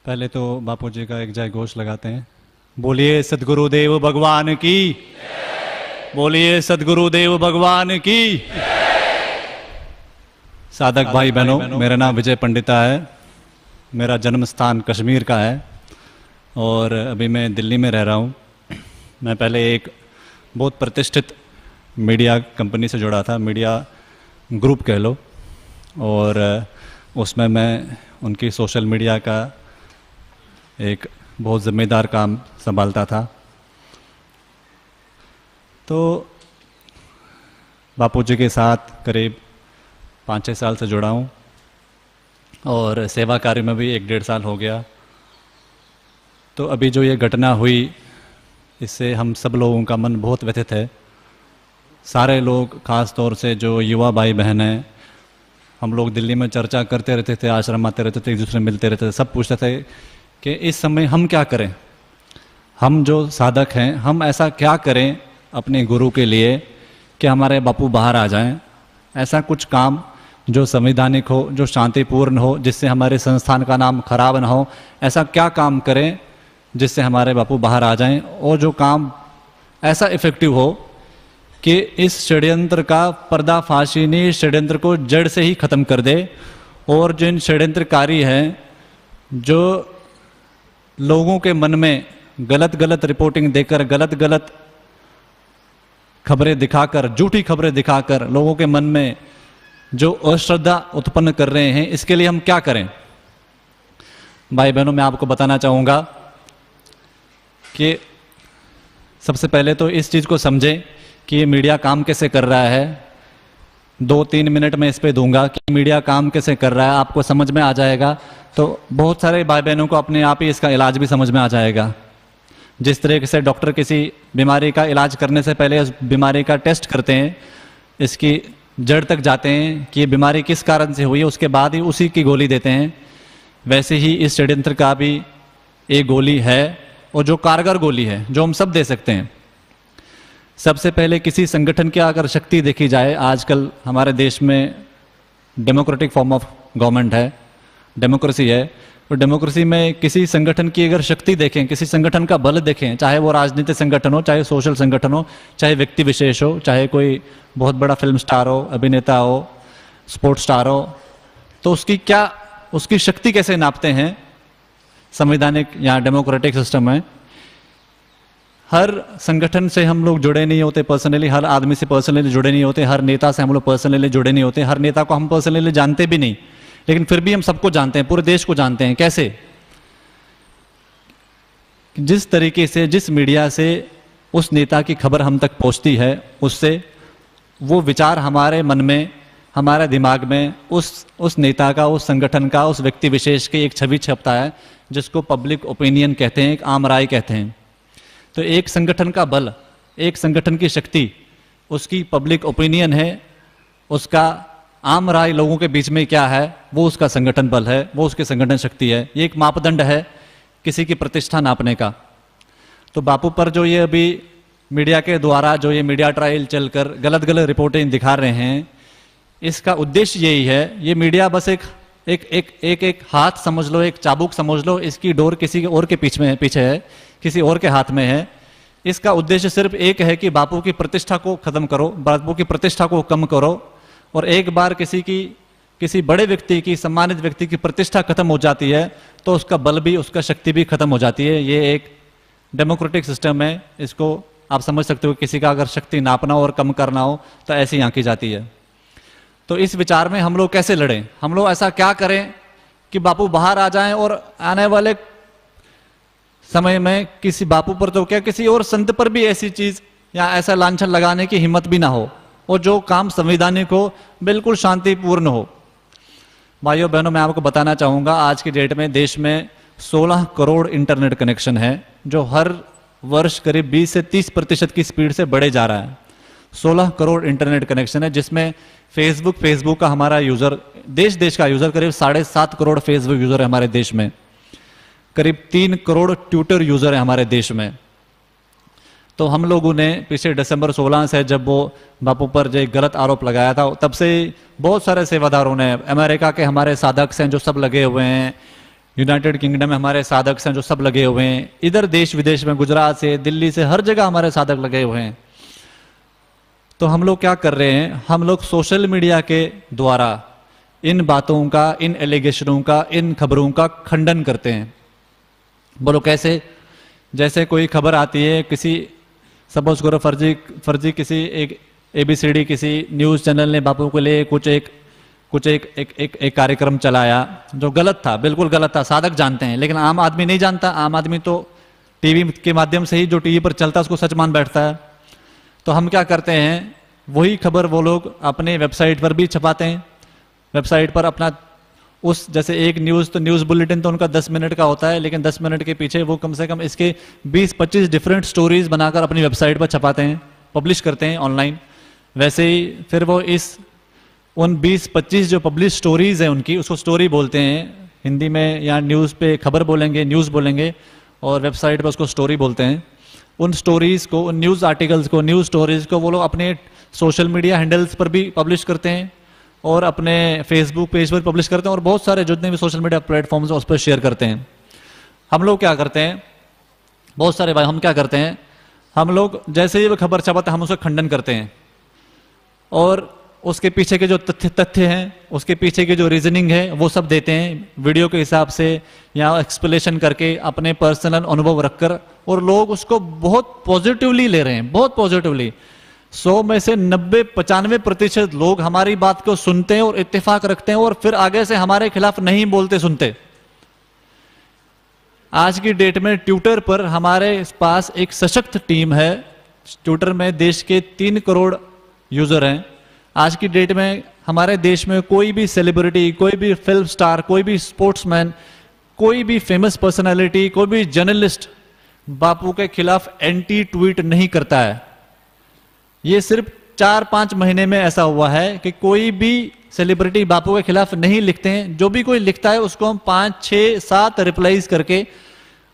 पहले तो बापू जी का एक जय घोष लगाते हैं। बोलिए सद्गुरुदेव भगवान की, बोलिए सद्गुरुदेव भगवान की। साधक भाई बहनों, मेरा नाम विजय पंडिता है। मेरा जन्म स्थान कश्मीर का है और अभी मैं दिल्ली में रह रहा हूँ। मैं पहले एक बहुत प्रतिष्ठित मीडिया कंपनी से जुड़ा था, मीडिया ग्रुप कह लो, और उसमें मैं उनकी सोशल मीडिया का एक बहुत ज़िम्मेदार काम संभालता था। तो बापू जी के साथ करीब 5-6 साल से जुड़ा हूँ और सेवा कार्य में भी 1-1.5 साल हो गया। तो अभी जो ये घटना हुई, इससे हम सब लोगों का मन बहुत व्यथित है। सारे लोग, ख़ास तौर से जो युवा भाई बहन हैं, हम लोग दिल्ली में चर्चा करते रहते थे, आश्रम आते रहते थे, एक दूसरे मिलते रहते थे, सब पूछते थे कि इस समय हम क्या करें, हम जो साधक हैं हम ऐसा क्या करें अपने गुरु के लिए कि हमारे बापू बाहर आ जाएं। ऐसा कुछ काम जो संवैधानिक हो, जो शांतिपूर्ण हो, जिससे हमारे संस्थान का नाम खराब ना हो। ऐसा क्या काम करें जिससे हमारे बापू बाहर आ जाएं और जो काम ऐसा इफ़ेक्टिव हो कि इस षड्यंत्र का पर्दाफाशी ने षड्यंत्र को जड़ से ही ख़त्म कर दे। और जिन षड्यंत्रकारी हैं जो लोगों के मन में गलत गलत रिपोर्टिंग देकर, गलत गलत खबरें दिखाकर, झूठी खबरें दिखाकर लोगों के मन में जो अश्रद्धा उत्पन्न कर रहे हैं, इसके लिए हम क्या करें। भाई बहनों, मैं आपको बताना चाहूँगा कि सबसे पहले तो इस चीज़ को समझें कि ये मीडिया काम कैसे कर रहा है। 2-3 मिनट में इस पे दूंगा कि मीडिया काम कैसे कर रहा है, आपको समझ में आ जाएगा। तो बहुत सारे भाई बहनों को अपने आप ही इसका इलाज भी समझ में आ जाएगा। जिस तरीके से डॉक्टर किसी बीमारी का इलाज करने से पहले उस बीमारी का टेस्ट करते हैं, इसकी जड़ तक जाते हैं कि ये बीमारी किस कारण से हुई है, उसके बाद ही उसी की गोली देते हैं। वैसे ही इस षड्यंत्र का भी एक गोली है, और जो कारगर गोली है, जो हम सब दे सकते हैं। सबसे पहले किसी संगठन की अगर शक्ति देखी जाए, आजकल हमारे देश में डेमोक्रेटिक फॉर्म ऑफ गवर्नमेंट है, डेमोक्रेसी है। तो डेमोक्रेसी में किसी संगठन की अगर शक्ति देखें, किसी संगठन का बल देखें, चाहे वो राजनीतिक संगठन हो, चाहे सोशल संगठन हो, चाहे व्यक्ति विशेष हो, चाहे कोई बहुत बड़ा फिल्म स्टार हो, अभिनेता हो, स्पोर्ट्स स्टार हो, तो उसकी शक्ति कैसे नापते हैं संवैधानिक या डेमोक्रेटिक सिस्टम में। हर संगठन से हम लोग जुड़े नहीं होते पर्सनली, हर आदमी से पर्सनली जुड़े नहीं होते, हर नेता से हम लोग पर्सनली जुड़े नहीं होते, हर नेता को हम पर्सनली जानते भी नहीं, लेकिन फिर भी हम सबको जानते हैं, पूरे देश को जानते हैं। कैसे? जिस तरीके से, जिस मीडिया से उस नेता की खबर हम तक पहुंचती है, उससे वो विचार हमारे मन में, हमारे दिमाग में उस नेता का, उस संगठन का, उस व्यक्ति विशेष की एक छवि छपता है, जिसको पब्लिक ओपिनियन कहते हैं, एक आम राय कहते हैं। तो एक संगठन का बल, एक संगठन की शक्ति, उसकी पब्लिक ओपिनियन है, उसका आम राय लोगों के बीच में क्या है, वो उसका संगठन बल है, वो उसकी संगठन शक्ति है। ये एक मापदंड है किसी की प्रतिष्ठा नापने का। तो बापू पर जो ये अभी मीडिया के द्वारा जो ये मीडिया ट्रायल चलकर गलत गलत रिपोर्टिंग दिखा रहे हैं, इसका उद्देश्य यही है। ये मीडिया बस एक हाथ समझ लो, एक चाबुक समझ लो, इसकी डोर किसी और के पीछे है, किसी और के हाथ में है। इसका उद्देश्य सिर्फ एक है कि बापू की प्रतिष्ठा को खत्म करो, बापू की प्रतिष्ठा को कम करो। और एक बार किसी बड़े व्यक्ति की, सम्मानित व्यक्ति की प्रतिष्ठा खत्म हो जाती है तो उसका बल भी, उसका शक्ति भी खत्म हो जाती है। ये एक डेमोक्रेटिक सिस्टम है, इसको आप समझ सकते हो। किसी का अगर शक्ति नापना हो और कम करना हो तो ऐसे ही आंकी जाती है। तो इस विचार में हम लोग कैसे लड़ें, हम लोग ऐसा क्या करें कि बापू बाहर आ जाएं और आने वाले समय में किसी बापू पर तो क्या, किसी और संत पर भी ऐसी चीज या ऐसा लांछन लगाने की हिम्मत भी ना हो, और जो काम संवैधानिक हो, बिल्कुल शांतिपूर्ण हो। भाइयों बहनों, मैं आपको बताना चाहूँगा, आज की डेट में देश में 16 करोड़ इंटरनेट कनेक्शन है, जो हर वर्ष करीब 20 से 30% की स्पीड से बढ़े जा रहा है। 16 करोड़ इंटरनेट कनेक्शन है, जिसमें फेसबुक का हमारा यूज़र, देश का यूज़र करीब 7.5 करोड़ फेसबुक यूज़र है हमारे देश में, करीब 3 करोड़ ट्विटर यूज़र है हमारे देश में। तो हम लोगों ने पिछले दिसंबर 16 से, जब वो बापू पर जो गलत आरोप लगाया था, तब से बहुत सारे सेवादारों ने, अमेरिका के हमारे साधक हैं जो सब लगे हुए हैं, यूनाइटेड किंगडम में हमारे साधक हैं जो सब लगे हुए हैं, इधर देश विदेश में, गुजरात से, दिल्ली से, हर जगह हमारे साधक लगे हुए हैं। तो हम लोग क्या कर रहे हैं, हम लोग सोशल मीडिया के द्वारा इन बातों का, इन एलिगेशनों का, इन खबरों का खंडन करते हैं। बोलो कैसे? जैसे कोई खबर आती है, किसी सपोज करो फर्जी किसी एक ABCD किसी न्यूज़ चैनल ने बापू के लिए कुछ एक कार्यक्रम चलाया जो गलत था, बिल्कुल गलत था, साधक जानते हैं, लेकिन आम आदमी नहीं जानता। आम आदमी तो टीवी के माध्यम से ही, जो टीवी पर चलता है उसको सच मान बैठता है। तो हम क्या करते हैं, वही खबर वो लोग अपने वेबसाइट पर भी छपाते हैं। वेबसाइट पर अपना उस, जैसे एक न्यूज़, तो न्यूज़ बुलेटिन तो उनका 10 मिनट का होता है, लेकिन 10 मिनट के पीछे वो कम से कम इसके 20-25 डिफरेंट स्टोरीज बनाकर अपनी वेबसाइट पर छपाते हैं, पब्लिश करते हैं ऑनलाइन। वैसे ही फिर वो उन 20-25 जो पब्लिश स्टोरीज हैं उनकी, उसको स्टोरी बोलते हैं हिंदी में, या न्यूज़ पे खबर बोलेंगे, न्यूज़ बोलेंगे, और वेबसाइट पर उसको स्टोरी बोलते हैं। उन स्टोरीज़ को, उन न्यूज़ आर्टिकल्स को, न्यूज़ स्टोरीज़ को वो लोग अपने सोशल मीडिया हैंडल्स पर भी पब्लिश करते हैं और अपने फेसबुक पेज पर पब्लिश करते हैं, और बहुत सारे जितने भी सोशल मीडिया प्लेटफॉर्म्स हैं उस पर शेयर करते हैं। हम लोग क्या करते हैं, बहुत सारे भाई, हम क्या करते हैं, हम लोग जैसे ही वो खबर छपाते हैं हम उसका खंडन करते हैं, और उसके पीछे के जो तथ्य हैं, उसके पीछे की जो रीजनिंग है वो सब देते हैं वीडियो के हिसाब से, या एक्सप्लेनेशन करके, अपने पर्सनल अनुभव रखकर, और लोग उसको बहुत पॉजिटिवली ले रहे हैं, बहुत पॉजिटिवली। 100 में से 90-95% लोग हमारी बात को सुनते हैं और इत्तेफाक रखते हैं, और फिर आगे से हमारे खिलाफ नहीं बोलते, सुनते। आज की डेट में ट्विटर पर हमारे पास एक सशक्त टीम है। ट्विटर में देश के 3 करोड़ यूजर हैं। आज की डेट में हमारे देश में कोई भी सेलिब्रिटी, कोई भी फिल्म स्टार, कोई भी स्पोर्ट्समैन, कोई भी फेमस पर्सनालिटी, कोई भी जर्नलिस्ट बापू के खिलाफ एंटी ट्वीट नहीं करता है। ये सिर्फ 4-5 महीने में ऐसा हुआ है कि कोई भी सेलिब्रिटी बापू के खिलाफ नहीं लिखते हैं। जो भी कोई लिखता है उसको हम 5, 6, 7 रिप्लाईज करके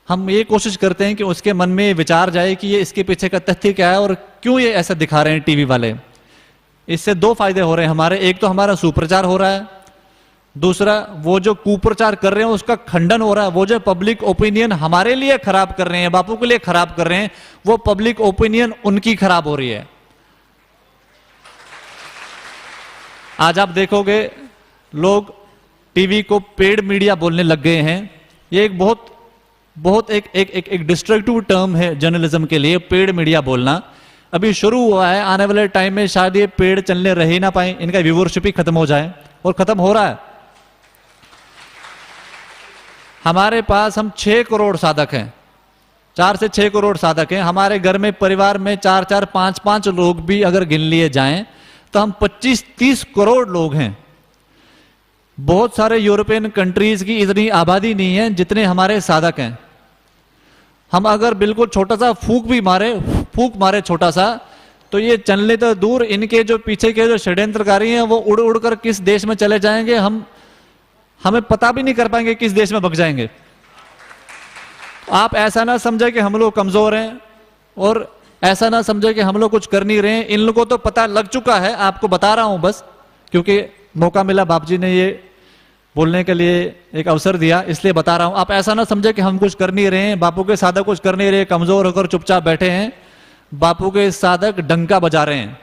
हम ये कोशिश करते हैं कि उसके मन में विचार जाए कि ये इसके पीछे का तथ्य क्या है और क्यों ये ऐसा दिखा रहे हैं टीवी वाले। इससे 2 फायदे हो रहे हैं हमारे। एक तो हमारा सुप्रचार हो रहा है, दूसरा वो जो कुप्रचार कर रहे हैं उसका खंडन हो रहा है। वो जो पब्लिक ओपिनियन हमारे लिए खराब कर रहे हैं, बापू के लिए खराब कर रहे हैं, वो पब्लिक ओपिनियन उनकी खराब हो रही है। आज आप देखोगे लोग टीवी को पेड मीडिया बोलने लग गए हैं। ये एक बहुत एक डिस्ट्रक्टिव टर्म है जर्नलिज्म के लिए, पेड मीडिया बोलना। अभी शुरू हुआ है, आने वाले टाइम में शायद ये पेड़ चलने रह ही ना पाए, इनका व्यूवरशिप ही खत्म हो जाए, और खत्म हो रहा है। हमारे पास हम 6 करोड़ साधक हैं, 4 से 6 करोड़ साधक हैं। हमारे घर में, परिवार में 4-4, 5-5 लोग भी अगर गिन लिए जाएं तो हम 25-30 करोड़ लोग हैं। बहुत सारे यूरोपियन कंट्रीज की इतनी आबादी नहीं है जितने हमारे साधक हैं। हम अगर बिल्कुल छोटा सा फूक मारे छोटा सा, तो ये चलने तो दूर, इनके जो पीछे के जो षड्यंत्रकारी हैं वो उड़ उड़ कर किस देश में चले जाएंगे, हमें पता भी नहीं कर पाएंगे किस देश में भग जाएंगे। आप ऐसा ना समझे कि हम लोग कमजोर हैं, और ऐसा ना समझे कि हम लोग कुछ कर नहीं रहे हैं। इन लोगों को तो पता लग चुका है, आपको बता रहा हूं बस, क्योंकि मौका मिला, बाप जी ने ये बोलने के लिए एक अवसर दिया, इसलिए बता रहा हूं। आप ऐसा ना समझे कि हम कुछ कर नहीं रहे हैं, बापू के साधक कुछ कर नहीं रहे, कमजोर होकर चुपचाप बैठे हैं। बापू के साधक डंका बजा रहे हैं।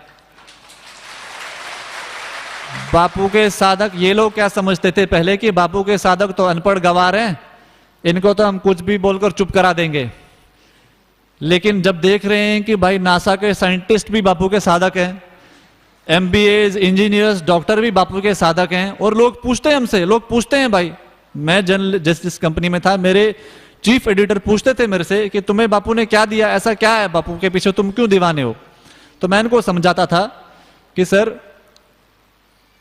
बापू के साधक, ये लोग क्या समझते थे पहले कि बापू के साधक तो अनपढ़ गवार हैं, इनको तो हम कुछ भी बोलकर चुप करा देंगे। लेकिन जब देख रहे हैं कि भाई नासा के साइंटिस्ट भी बापू के साधक हैं, MBAs, इंजीनियर्स, डॉक्टर भी बापू के साधक हैं, और लोग पूछते हैं हमसे, लोग पूछते हैं भाई, मैं जिस कंपनी में था, मेरे चीफ एडिटर पूछते थे मेरे से कि तुम्हें बापू ने क्या दिया, ऐसा क्या है बापू के पीछे, तुम क्यों दीवाने हो। तो मैं इनको समझाता था कि सर,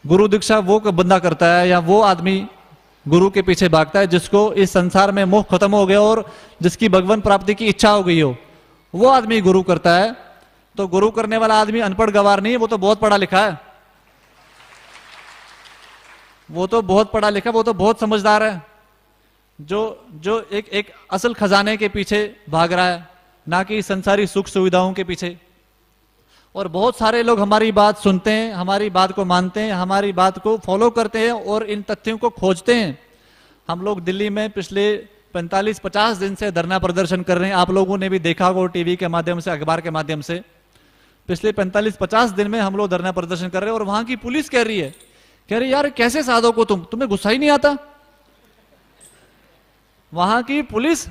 गुरु दीक्षा वो बंदा करता है, या वो आदमी गुरु के पीछे भागता है जिसको इस संसार में मोह खत्म हो गया और जिसकी भगवान प्राप्ति की इच्छा हो गई हो, वो आदमी गुरु करता है। तो गुरु करने वाला आदमी अनपढ़ गवार नहीं है, वो तो बहुत पढ़ा लिखा है, वो तो बहुत पढ़ा लिखा, वो तो बहुत समझदार है, जो एक असल खजाने के पीछे भाग रहा है, ना कि संसारी सुख सुविधाओं के पीछे। और बहुत सारे लोग हमारी बात सुनते हैं, हमारी बात को मानते हैं, हमारी बात को फॉलो करते हैं और इन तथ्यों को खोजते हैं। हम लोग दिल्ली में पिछले 45-50 दिन से धरना प्रदर्शन कर रहे हैं। आप लोगों ने भी देखा होगा टीवी के माध्यम से, अखबार के माध्यम से। पिछले 45-50 दिन में हम लोग धरना प्रदर्शन कर रहे हैं और वहां की पुलिस कह रही है यार कैसे साधो को तुम्हें गुस्सा ही नहीं आता। वहां की पुलिस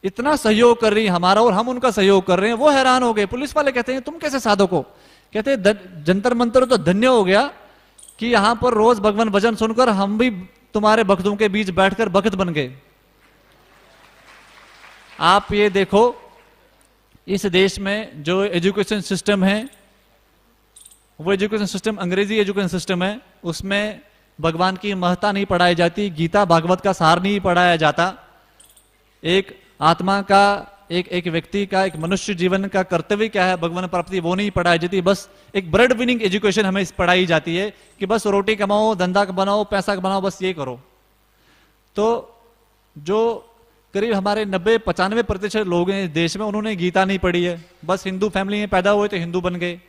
इतना सहयोग कर रही है हमारा और हम उनका सहयोग कर रहे हैं। वो हैरान हो गए। पुलिस वाले कहते हैं तुम कैसे साधो को, कहते हैं जंतर मंतर तो धन्य हो गया कि यहां पर रोज भगवान भजन सुनकर हम भी तुम्हारे भक्तों के बीच बैठकर भक्त बन गए। आप ये देखो इस देश में जो एजुकेशन सिस्टम है वो एजुकेशन सिस्टम अंग्रेजी एजुकेशन सिस्टम है, उसमें भगवान की महत्ता नहीं पढ़ाई जाती, गीता भागवत का सार नहीं पढ़ाया जाता। एक आत्मा का एक व्यक्ति का एक मनुष्य जीवन का कर्तव्य क्या है भगवान प्राप्ति वो नहीं पढ़ाई जाती। बस एक ब्रेड विनिंग एजुकेशन हमें पढ़ाई जाती है कि बस रोटी कमाओ, धंधा बनाओ, पैसा बनाओ, बस ये करो। तो जो करीब हमारे 90-95% लोग हैं इस देश में, उन्होंने गीता नहीं पढ़ी है। बस हिंदू फैमिली में पैदा हुए तो हिंदू बन गए।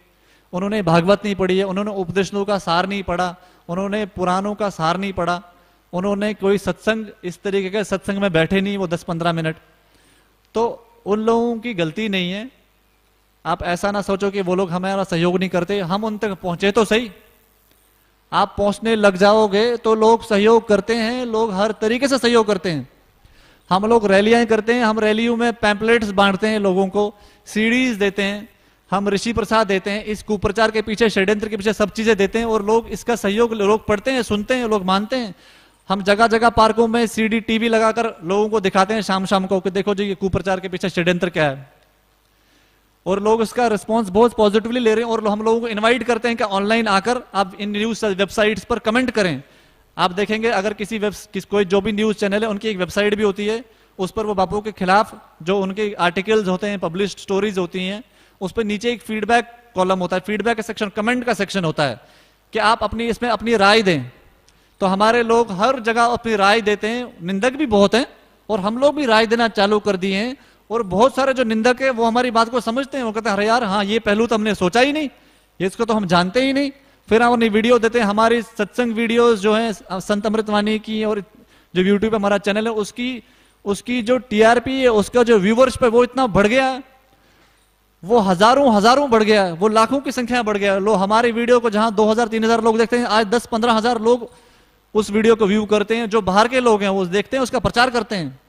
उन्होंने भागवत नहीं पढ़ी है, उन्होंने उपदेशों का सार नहीं पढ़ा, उन्होंने पुराणों का सार नहीं पढ़ा, उन्होंने कोई सत्संग इस तरीके के सत्संग में बैठे नहीं वो 10-15 मिनट। तो उन लोगों की गलती नहीं है। आप ऐसा ना सोचो कि वो लोग हमारा सहयोग नहीं करते, हम उन तक पहुंचे तो सही। आप पहुंचने लग जाओगे तो लोग सहयोग करते हैं, लोग हर तरीके से सहयोग करते हैं। हम लोग रैलियां करते हैं, हम रैलियों में पैम्पलेट्स बांटते हैं, लोगों को सीडीज देते हैं, हम ऋषि प्रसाद देते हैं, इस कुप्रचार के पीछे, षड्यंत्र के पीछे सब चीजें देते हैं और लोग इसका सहयोग लोग पढ़ते हैं, सुनते हैं, लोग मानते हैं। हम जगह जगह पार्कों में सीडी टीवी लगाकर लोगों को दिखाते हैं शाम शाम को कि देखो जी ये कुप्रचार के पीछे षड्यंत्र क्या है, और लोग इसका रिस्पांस बहुत पॉजिटिवली ले रहे हैं। और हम लोगों को इनवाइट करते हैं कि ऑनलाइन आकर आप इन न्यूज वेबसाइट्स पर कमेंट करें। आप देखेंगे अगर कोई जो भी न्यूज चैनल है उनकी एक वेबसाइट भी होती है, उस पर वो बापू के खिलाफ जो उनके आर्टिकल्स होते हैं, पब्लिश्ड स्टोरीज होती हैं, उस पर नीचे एक फीडबैक कॉलम होता है, फीडबैक का सेक्शन, कमेंट का सेक्शन होता है कि आप इसमें अपनी राय दें। तो हमारे लोग हर जगह अपनी राय देते हैं। निंदक भी बहुत हैं और हम लोग भी राय देना चालू कर दिए हैं। और बहुत सारे जो निंदक है वो हमारी बात को समझते हैं, वो कहते हैं अरे यार हाँ ये पहलू तो हमने सोचा ही नहीं, ये इसको तो हम जानते ही नहीं। फिर हम उन्हें वीडियो देते हैं। हमारी सत्संग वीडियोस जो है संत अमृतवाणी की और जो यूट्यूब पे हमारा चैनल है उसकी जो टीआरपी है, उसका जो व्यूवर्स पे वो इतना बढ़ गया, वो हजारों बढ़ गया, वो लाखों की संख्या बढ़ गया। लोग हमारे वीडियो को जहां 2000-3000 लोग देखते हैं, आज 10-15 हजार लोग उस वीडियो को व्यू करते हैं। जो बाहर के लोग हैं वो देखते हैं, उसका प्रचार करते हैं।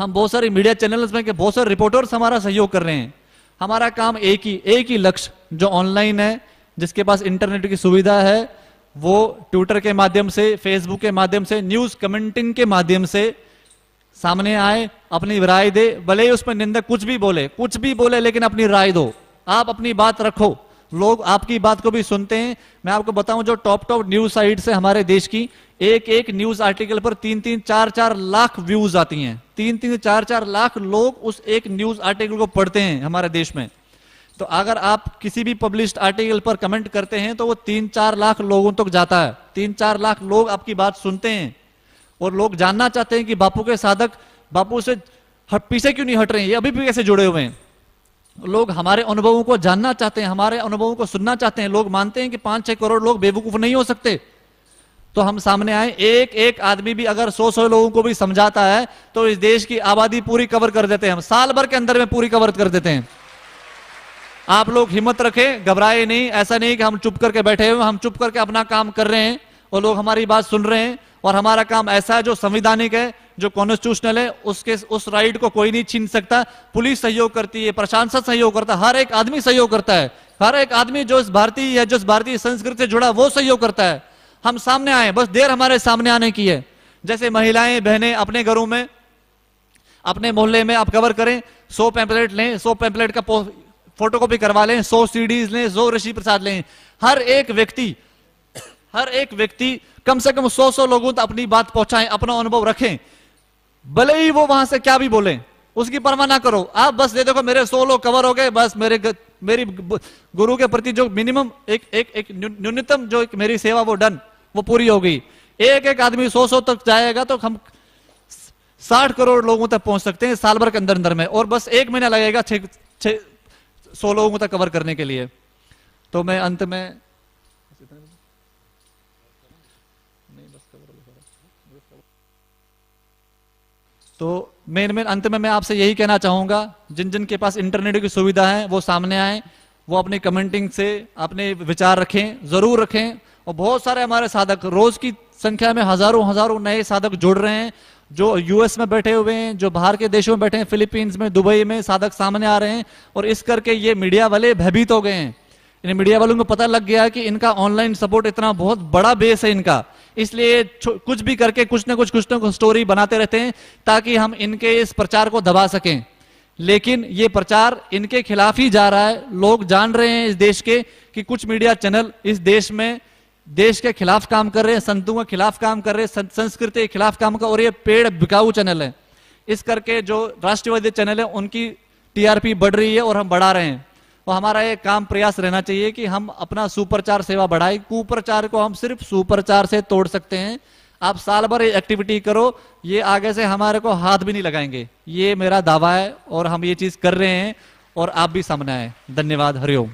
हम बहुत सारे मीडिया चैनल्स में बहुत सारे रिपोर्टर्स हमारा सहयोग कर रहे हैं। हमारा काम एक ही लक्ष्य, जो ऑनलाइन है, जिसके पास इंटरनेट की सुविधा है, वो ट्विटर के माध्यम से, फेसबुक के माध्यम से, न्यूज कमेंटिंग के माध्यम से सामने आए, अपनी राय दे। भले ही उसमें निंदक कुछ भी बोले, लेकिन अपनी राय दो, आप अपनी बात रखो, लोग आपकी बात को भी सुनते हैं। मैं आपको बताऊं, जो टॉप न्यूज साइट्स है हमारे देश की, एक न्यूज आर्टिकल पर 3-4 लाख व्यूज आती हैं। 3-4 लाख लोग उस एक न्यूज आर्टिकल को पढ़ते हैं हमारे देश में। तो अगर आप किसी भी पब्लिश्ड आर्टिकल पर कमेंट करते हैं तो वो 3-4 लाख लोगों तक जाता है। 3-4 लाख लोग आपकी बात सुनते हैं और लोग जानना चाहते हैं कि बापू के साधक बापू से पीछे क्यों नहीं हट रहे हैं, ये अभी भी कैसे जुड़े हुए हैं। लोग हमारे अनुभवों को जानना चाहते हैं, हमारे अनुभवों को सुनना चाहते हैं। लोग मानते हैं कि 5-6 करोड़ लोग बेवकूफ नहीं हो सकते। तो हम सामने आए, एक आदमी भी अगर 100 लोगों को भी समझाता है तो इस देश की आबादी पूरी कवर कर देते हैं हम, साल भर के अंदर में पूरी कवर कर देते हैं। आप लोग हिम्मत रखें, घबराए नहीं। ऐसा नहीं कि हम चुप करके बैठे हुए, हम चुप करके अपना काम कर रहे हैं और लोग हमारी बात सुन रहे हैं। और हमारा काम ऐसा है जो संवैधानिक है, जो कॉन्स्टिट्यूशनल है, उस राइट को कोई नहीं छीन सकता। पुलिस सहयोग करती है, प्रशासन सहयोग करता है, हर एक आदमी सहयोग करता है। हर एक आदमी जो इस भारतीय संस्कृति से जुड़ा वो सहयोग करता है। हम सामने आए, बस देर हमारे सामने आने की है। जैसे महिलाएं बहनें अपने घरों में, अपने मोहल्ले में आप कवर करें, 100 पैम्पलेट लें, 100 पैम्पलेट का फोटोकॉपी करवा लें, 100 सीडीज लें, 100 ऋषि प्रसाद लें। हर एक व्यक्ति कम से कम 100 लोगों तक अपनी बात पहुंचाएं, अपना अनुभव रखें। भले ही वो वहां से क्या भी बोले, उसकी परवाह ना करो। आप बस ये देखो मेरे 100 लोग कवर हो गए, बस मेरी गुरु के प्रति जो मिनिमम एक न्यूनतम जो मेरी सेवा वो डन, वो पूरी हो गई। एक आदमी 100 तक जाएगा तो हम 60 करोड़ लोगों तक पहुंच सकते हैं साल भर के अंदर में। और बस 1 महीना लगेगा 100 लोगों तक कवर करने के लिए। तो मैं अंत में तो मेन अंत में मैं आपसे यही कहना चाहूँगा, जिन जिन के पास इंटरनेट की सुविधा है वो सामने आए, वो अपनी कमेंटिंग से अपने विचार रखें, ज़रूर रखें। और बहुत सारे हमारे साधक, रोज़ की संख्या में हज़ारों हज़ारों नए साधक जुड़ रहे हैं, जो यूएस में बैठे हुए हैं, जो बाहर के देशों में बैठे हैं, फिलीपींस में, दुबई में साधक सामने आ रहे हैं। और इस करके ये मीडिया वाले भयभीत हो गए हैं। इन मीडिया वालों को पता लग गया कि इनका ऑनलाइन सपोर्ट इतना बहुत बड़ा बेस है इनका, इसलिए कुछ भी करके कुछ ना कुछ स्टोरी बनाते रहते हैं ताकि हम इनके इस प्रचार को दबा सकें। लेकिन ये प्रचार इनके खिलाफ ही जा रहा है। लोग जान रहे हैं इस देश के कि कुछ मीडिया चैनल इस देश में देश के खिलाफ काम कर रहे हैं, संतों के खिलाफ काम कर रहे हैं, संस्कृति के खिलाफ काम कर, और ये पेड़ बिकाऊ चैनल है। इस करके जो राष्ट्रवादी चैनल है उनकी टीआरपी बढ़ रही है और हम बढ़ा रहे हैं। और हमारा ये काम प्रयास रहना चाहिए कि हम अपना सुप्रचार सेवा बढ़ाएं। कुप्रचार को हम सिर्फ सुप्रचार से तोड़ सकते हैं। आप साल भर एक्टिविटी करो, ये आगे से हमारे को हाथ भी नहीं लगाएंगे, ये मेरा दावा है और हम ये चीज कर रहे हैं और आप भी सामने आए। धन्यवाद। हरिओम।